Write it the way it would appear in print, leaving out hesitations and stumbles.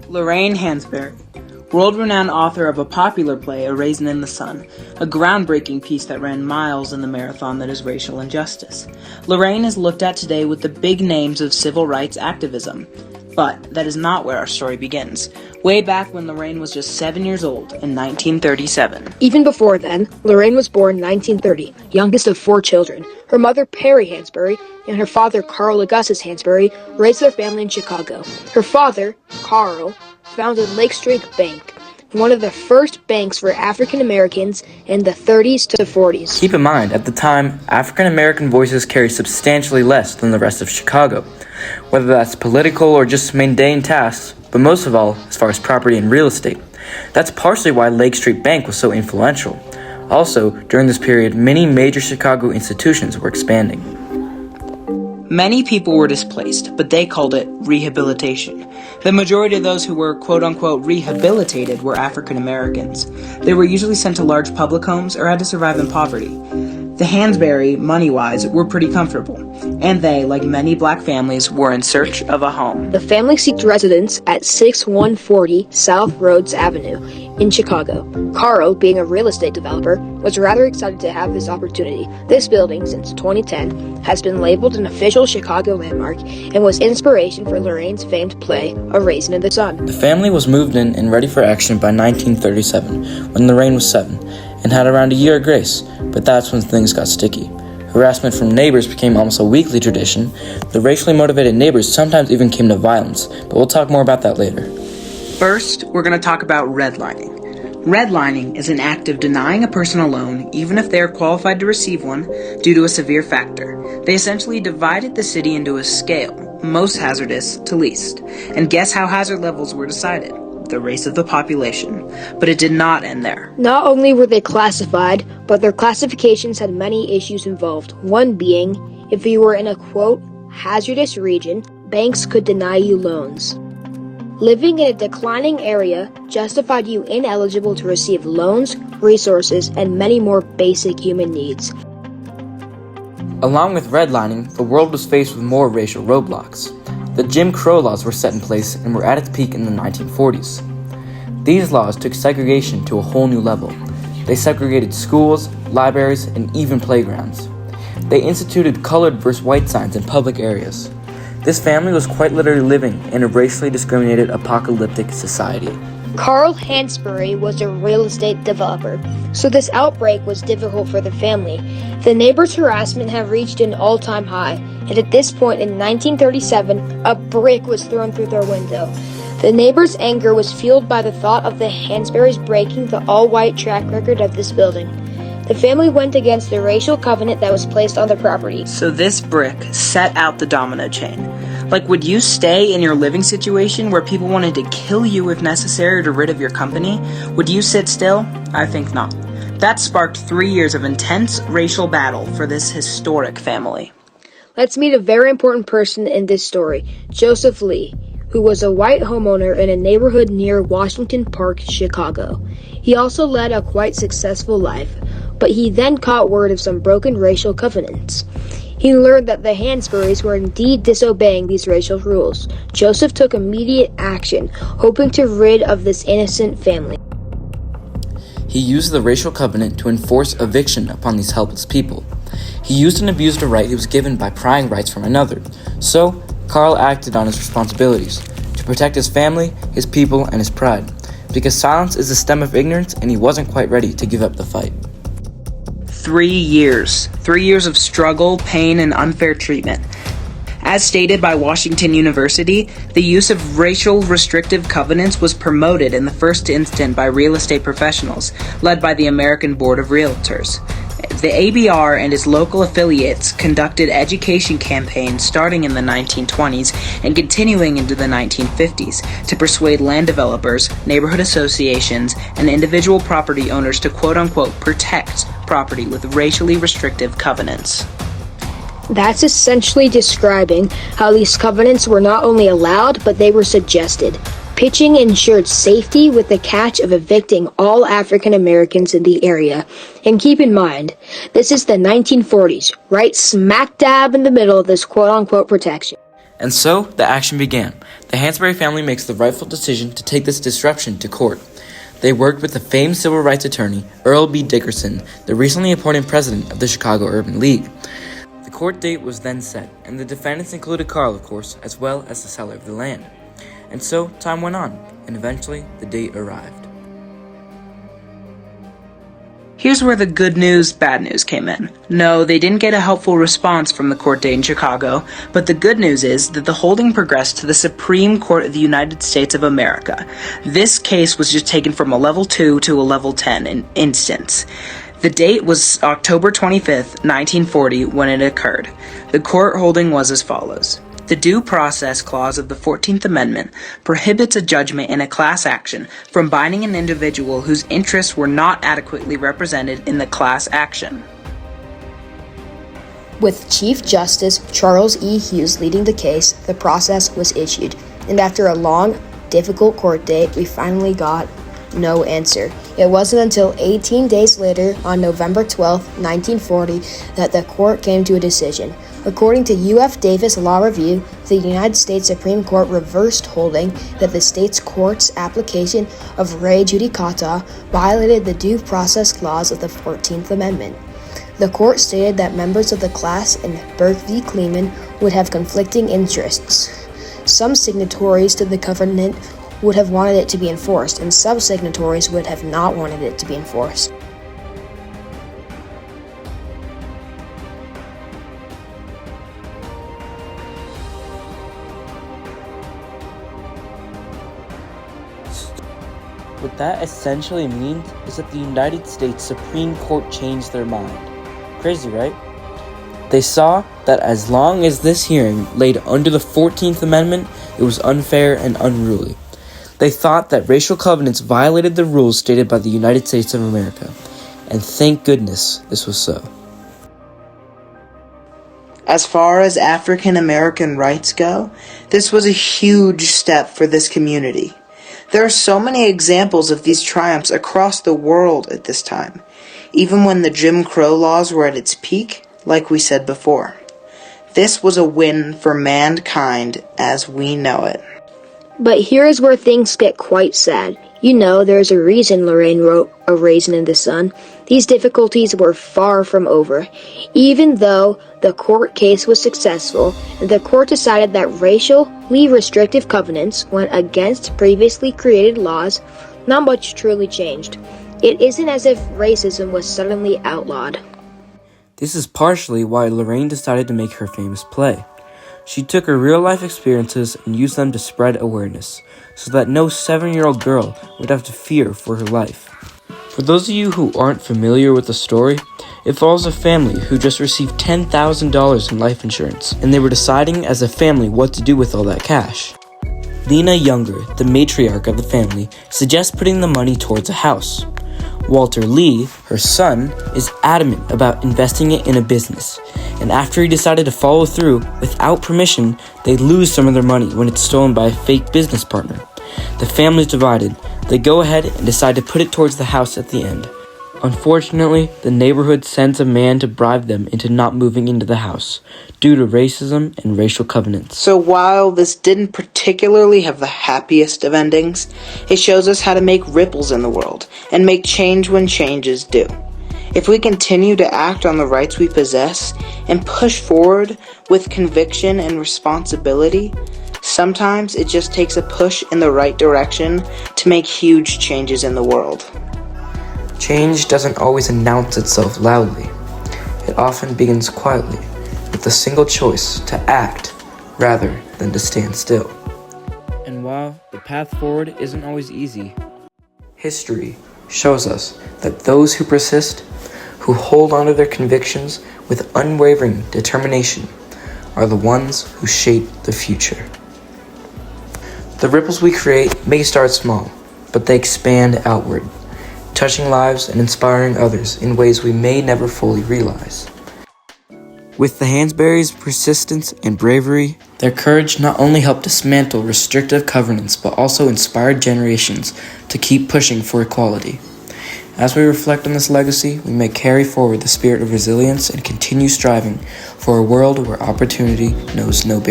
Lorraine Hansberry, world-renowned author of a popular play, A Raisin in the Sun, a groundbreaking piece that ran miles in the marathon that is racial injustice. Lorraine is looked at today with the big names of civil rights activism. But that is not where our story begins. Way back when Lorraine was just 7 years old in 1937. Even before then, Lorraine was born in 1930, youngest of 4 children. Her mother, Perry Hansberry, and her father, Carl Augustus Hansberry, raised their family in Chicago. Her father, Carl, founded Lake Street Bank, one of the first banks for African Americans in the 30s to 40s. Keep in mind, at the time, African American voices carried substantially less than the rest of Chicago, whether that's political or just mundane tasks, but most of all, as far as property and real estate. That's partially why Lake Street Bank was so influential. Also, during this period, many major Chicago institutions were expanding. Many people were displaced, but they called it rehabilitation. The majority of those who were quote-unquote rehabilitated were African Americans. They were usually sent to large public homes or had to survive in poverty. The Hansberry, money-wise, were pretty comfortable, and they, like many black families, were in search of a home. The family sought residence at 6140 South Rhodes Avenue in Chicago. Carl, being a real estate developer, was rather excited to have this opportunity. This building, since 2010, has been labeled an official Chicago landmark and was inspiration for Lorraine's famed play, A Raisin in the Sun. The family was moved in and ready for action by 1937, when Lorraine was 7, and had around a year of grace, but that's when things got sticky. Harassment from neighbors became almost a weekly tradition. The racially motivated neighbors sometimes even came to violence, but we'll talk more about that later. First, we're going to talk about redlining. Redlining is an act of denying a person a loan, even if they are qualified to receive one, due to a severe factor. They essentially divided the city into a scale, most hazardous to least. And guess how hazard levels were decided? The race of the population. But it did not end there. Not only were they classified, but their classifications had many issues involved. One being, if you were in a, quote, hazardous region, banks could deny you loans. Living in a declining area justified you ineligible to receive loans, resources, and many more basic human needs. Along with redlining, the world was faced with more racial roadblocks. The Jim Crow laws were set in place and were at its peak in the 1940s. These laws took segregation to a whole new level. They segregated schools, libraries, and even playgrounds. They instituted colored versus white signs in public areas. This family was quite literally living in a racially discriminated apocalyptic society. Carl Hansberry was a real estate developer, so this outbreak was difficult for the family. The neighbors' harassment had reached an all-time high, and at this point in 1937, a brick was thrown through their window. The neighbors' anger was fueled by the thought of the Hansberrys breaking the all-white track record of this building. The family went against the racial covenant that was placed on the property. So this brick set out the domino chain. Like, would you stay in your living situation where people wanted to kill you if necessary to rid of your company? Would you sit still? I think not. That sparked 3 years of intense racial battle for this historic family. Let's meet a very important person in this story, Joseph Lee, who was a white homeowner in a neighborhood near Washington Park, Chicago. He also led a quite successful life, but he then caught word of some broken racial covenants. He learned that the Hansberrys were indeed disobeying these racial rules. Joseph took immediate action, hoping to rid of this innocent family. He used the racial covenant to enforce eviction upon these helpless people. He used and abused a right he was given by prying rights from another. So, Carl acted on his responsibilities to protect his family, his people, and his pride. Because silence is the stem of ignorance, and he wasn't quite ready to give up the fight. 3 years. 3 years of struggle, pain, and unfair treatment. As stated by Washington University, the use of racial restrictive covenants was promoted in the first instant by real estate professionals, led by the American Board of Realtors. The ABR and its local affiliates conducted education campaigns starting in the 1920s and continuing into the 1950s to persuade land developers, neighborhood associations, and individual property owners to quote-unquote protect property with racially restrictive covenants. That's essentially describing how these covenants were not only allowed, but they were suggested. Pitching ensured safety with the catch of evicting all African Americans in the area. And keep in mind, this is the 1940s, right smack dab in the middle of this quote-unquote protection. And so, the action began. The Hansberry family makes the rightful decision to take this disruption to court. They worked with the famed civil rights attorney, Earl B. Dickerson, the recently appointed president of the Chicago Urban League. The court date was then set, and the defendants included Carl, of course, as well as the seller of the land. And so, time went on, and eventually, the date arrived. Here's where the good news, bad news came in. No, they didn't get a helpful response from the court date in Chicago, but the good news is that the holding progressed to the Supreme Court of the United States of America. This case was just taken from a level 2 to a level 10 in instance. The date was October 25th, 1940, when it occurred. The court holding was as follows. The Due Process Clause of the 14th Amendment prohibits a judgment in a class action from binding an individual whose interests were not adequately represented in the class action. With Chief Justice Charles E. Hughes leading the case, the process was issued, and after a long, difficult court date, we finally got no answer. It wasn't until 18 days later, on November 12, 1940, that the court came to a decision. According to U.F. Davis Law Review, the United States Supreme Court reversed holding that the state's court's application of res judicata violated the Due Process Clause of the 14th Amendment. The court stated that members of the class in Burke v. Kleeman would have conflicting interests. Some signatories to the covenant would have wanted it to be enforced, and some signatories would have not wanted it to be enforced. What that essentially means is that the United States Supreme Court changed their mind. Crazy, right? They saw that as long as this hearing laid under the 14th Amendment, it was unfair and unruly. They thought that racial covenants violated the rules stated by the United States of America. And thank goodness this was so. As far as African American rights go, this was a huge step for this community. There are so many examples of these triumphs across the world at this time, even when the Jim Crow laws were at its peak, like we said before. This was a win for mankind as we know it. But here is where things get quite sad. You know, there's a reason Lorraine wrote A Raisin in the Sun. These difficulties were far from over. Even though the court case was successful, the court decided that racially restrictive covenants went against previously created laws. Not much truly changed. It isn't as if racism was suddenly outlawed. This is partially why Lorraine decided to make her famous play. She took her real-life experiences and used them to spread awareness, so that no 7-year-old girl would have to fear for her life. For those of you who aren't familiar with the story, it follows a family who just received $10,000 in life insurance, and they were deciding as a family what to do with all that cash. Lena Younger, the matriarch of the family, suggests putting the money towards a house. Walter Lee, her son, is adamant about investing it in a business, and after he decided to follow through, without permission, they lose some of their money when it's stolen by a fake business partner. The family's divided. They go ahead and decide to put it towards the house at the end. Unfortunately, the neighborhood sends a man to bribe them into not moving into the house, due to racism and racial covenants. So while this didn't particularly have the happiest of endings, it shows us how to make ripples in the world, and make change when change is due. If we continue to act on the rights we possess, and push forward with conviction and responsibility, sometimes it just takes a push in the right direction to make huge changes in the world. Change doesn't always announce itself loudly. It often begins quietly, with a single choice to act rather than to stand still. And while the path forward isn't always easy, history shows us that those who persist, who hold on to their convictions with unwavering determination, are the ones who shape the future. The ripples we create may start small, but they expand outward, touching lives and inspiring others in ways we may never fully realize. With the Hansberry's persistence and bravery, their courage not only helped dismantle restrictive covenants, but also inspired generations to keep pushing for equality. As we reflect on this legacy, we may carry forward the spirit of resilience and continue striving for a world where opportunity knows no barriers.